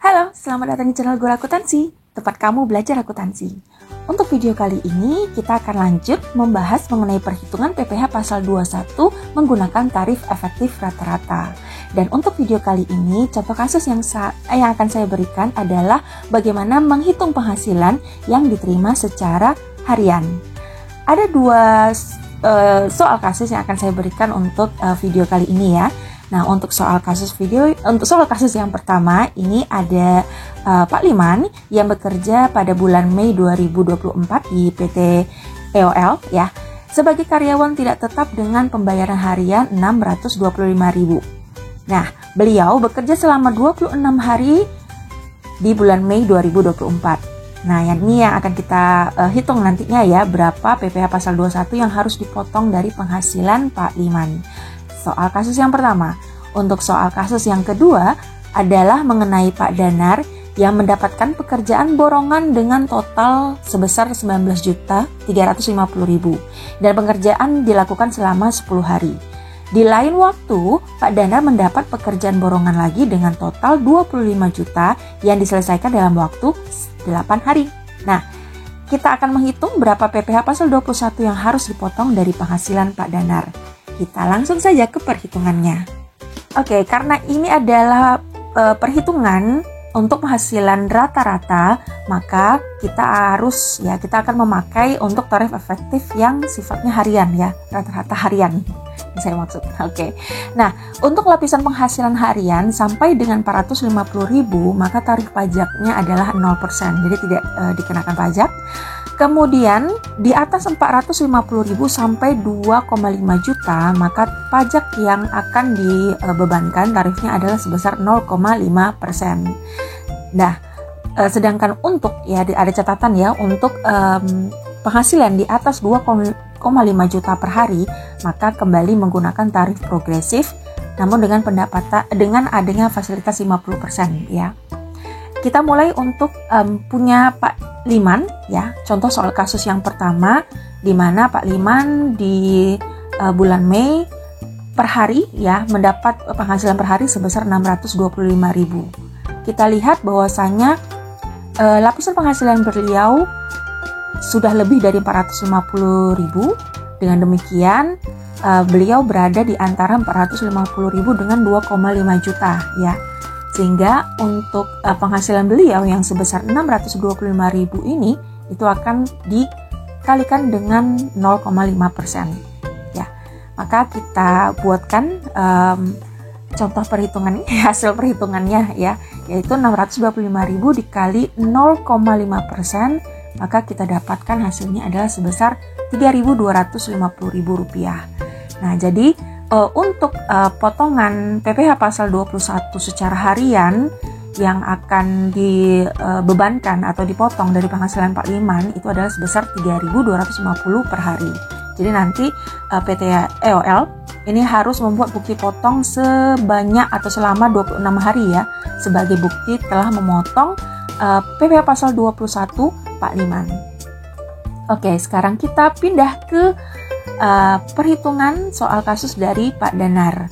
Halo, selamat datang di channel Guru Akuntansi, tempat kamu belajar akuntansi. Untuk video kali ini, kita akan lanjut membahas mengenai perhitungan PPh pasal 21 menggunakan tarif efektif rata-rata. Dan untuk video kali ini, contoh kasus yang akan saya berikan adalah bagaimana menghitung penghasilan yang diterima secara harian. Ada dua soal kasus yang akan saya berikan untuk video kali ini ya. Nah, untuk soal kasus yang pertama, ini ada Pak Liman yang bekerja pada bulan Mei 2024 di PT EOL ya, sebagai karyawan tidak tetap dengan pembayaran harian 625.000. Nah, beliau bekerja selama 26 hari di bulan Mei 2024. Nah, ini yang akan kita hitung nantinya ya, berapa PPh pasal 21 yang harus dipotong dari penghasilan Pak Liman. Soal kasus yang pertama. Untuk soal kasus yang kedua adalah mengenai Pak Danar yang mendapatkan pekerjaan borongan dengan total sebesar 19.350.000 dan pekerjaan dilakukan selama 10 hari. Di lain waktu, Pak Danar mendapat pekerjaan borongan lagi dengan total 25 juta yang diselesaikan dalam waktu 8 hari. Nah, kita akan menghitung berapa PPh pasal 21 yang harus dipotong dari penghasilan Pak Danar. Kita langsung saja ke perhitungannya. Oke, karena ini adalah perhitungan untuk penghasilan rata-rata, maka kita akan memakai untuk tarif efektif yang sifatnya harian ya, rata-rata harian. Ini saya maksud. Oke. Nah, untuk lapisan penghasilan harian sampai dengan 450.000, maka tarif pajaknya adalah 0%, jadi tidak dikenakan pajak. Kemudian di atas 450.000 sampai 2,5 juta, maka pajak yang akan dibebankan tarifnya adalah sebesar 0,5%. Nah, sedangkan untuk ada catatan ya, untuk penghasilan di atas 2,5 juta per hari, maka kembali menggunakan tarif progresif, namun dengan adanya fasilitas 50% ya. Kita mulai untuk punya Pak Liman ya. Contoh soal kasus yang pertama, di mana Pak Liman di bulan Mei per hari ya mendapat penghasilan per hari sebesar 625.000. Kita lihat bahwasanya lapisan penghasilan beliau sudah lebih dari 450.000. Dengan demikian beliau berada di antara 450.000 dengan 2,5 juta ya. Sehingga untuk penghasilan beliau yang sebesar 625.000 ini itu akan dikalikan dengan 0,5% ya. Maka kita buatkan contoh perhitungannya, hasil perhitungannya ya, yaitu 625.000 dikali 0,5%, maka kita dapatkan hasilnya adalah sebesar Rp3.250.000. Nah, jadi untuk potongan PPh pasal 21 secara harian yang akan dibebankan atau dipotong dari penghasilan Pak Liman itu adalah sebesar 3.250 per hari. Jadi nanti PT EOL ini harus membuat bukti potong sebanyak atau selama 26 hari ya, sebagai bukti telah memotong PPh pasal 21 Pak Liman. Oke, sekarang kita pindah ke perhitungan soal kasus dari Pak Danar.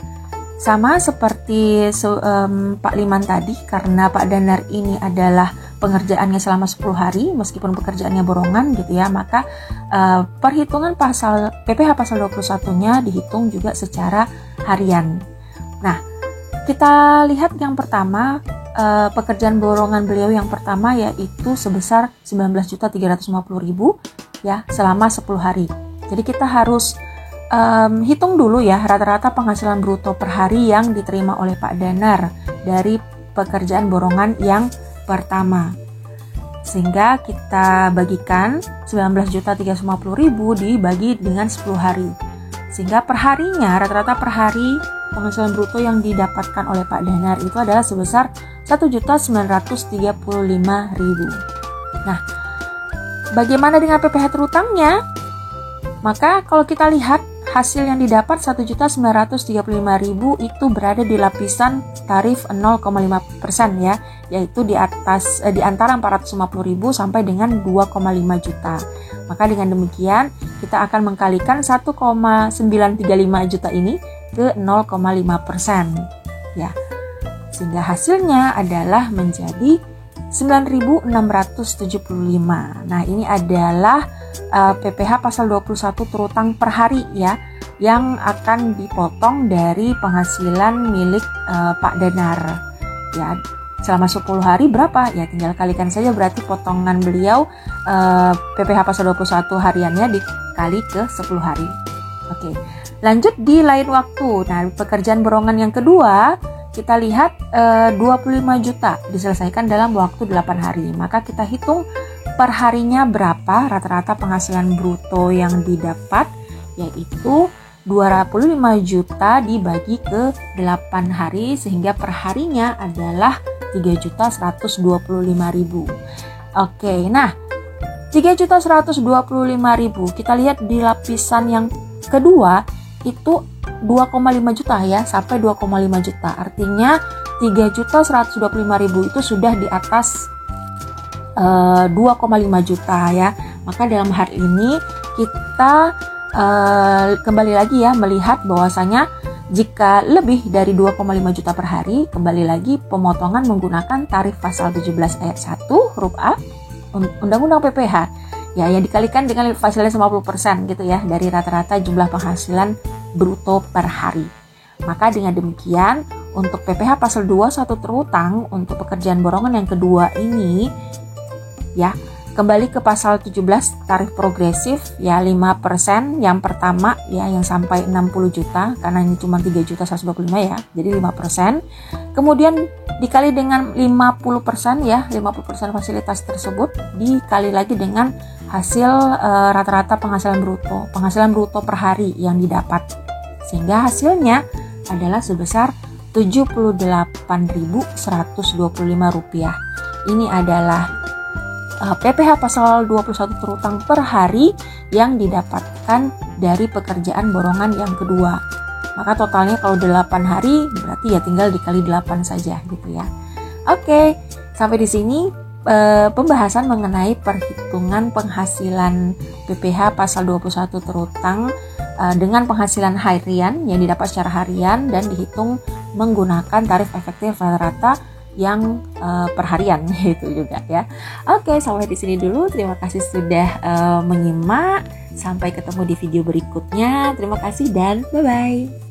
Sama seperti Pak Liman tadi, karena Pak Danar ini adalah pengerjaannya selama 10 hari meskipun pekerjaannya borongan gitu ya, maka perhitungan PPh pasal 21-nya dihitung juga secara harian. Nah, kita lihat yang pertama, pekerjaan borongan beliau yang pertama yaitu sebesar 19.350.000 ya selama 10 hari. Jadi kita harus hitung dulu ya rata-rata penghasilan bruto per hari yang diterima oleh Pak Danar dari pekerjaan borongan yang pertama. Sehingga kita bagikan 19.350.000 dibagi dengan 10 hari. Sehingga perharinya rata-rata per hari penghasilan bruto yang didapatkan oleh Pak Danar itu adalah sebesar 1.935.000. Nah, bagaimana dengan PPh terutangnya? Maka kalau kita lihat hasil yang didapat 1.935.000 itu berada di lapisan tarif 0,5% ya, yaitu di antara 450.000 sampai dengan 2,5 juta. Maka dengan demikian kita akan mengkalikan 1,935 juta ini ke 0,5% ya. sehingga hasilnya adalah menjadi 9.675. Nah, ini adalah PPh pasal 21 terutang per hari ya, yang akan dipotong dari penghasilan milik Pak Danar. Ya, selama 10 hari berapa? Ya tinggal kalikan saja, berarti potongan beliau PPh pasal 21 hariannya dikali ke 10 hari. Oke, lanjut di lain waktu. Nah, pekerjaan borongan yang kedua kita lihat 25 juta diselesaikan dalam waktu 8 hari. Maka kita hitung per harinya berapa rata-rata penghasilan bruto yang didapat, yaitu 25 juta dibagi ke 8 hari sehingga per harinya adalah 3.125.000. Oke, nah 3.125.000 kita lihat di lapisan yang kedua itu 2,5 juta ya, sampai 2,5 juta. Artinya 3.125.000 itu sudah di atas 2,5 juta ya. Maka dalam hal ini kita kembali lagi ya melihat bahwasanya jika lebih dari 2,5 juta per hari, kembali lagi pemotongan menggunakan tarif pasal 17 ayat 1 huruf A Undang-Undang PPh ya, yang dikalikan dengan fasilitas 50% gitu ya dari rata-rata jumlah penghasilan bruto per hari. Maka dengan demikian untuk PPh pasal 21 terutang untuk pekerjaan borongan yang kedua ini ya, kembali ke pasal 17 tarif progresif ya, 5% yang pertama ya yang sampai 60 juta karena ini cuma 3.125 ya, jadi 5%. Kemudian dikali dengan 50% ya, 50% fasilitas tersebut dikali lagi dengan hasil rata-rata penghasilan bruto per hari yang didapat, sehingga hasilnya adalah sebesar Rp78.125. Ini adalah PPh pasal 21 terutang per hari yang didapatkan dari pekerjaan borongan yang kedua. Maka totalnya kalau 8 hari berarti ya tinggal dikali 8 saja gitu ya. Oke, sampai di sini pembahasan mengenai perhitungan penghasilan PPh pasal 21 terutang dengan penghasilan harian yang didapat secara harian dan dihitung menggunakan tarif efektif rata-rata yang per harian gitu juga ya. Oke, sampai di sini dulu. Terima kasih sudah menyimak. Sampai ketemu di video berikutnya. Terima kasih dan bye-bye.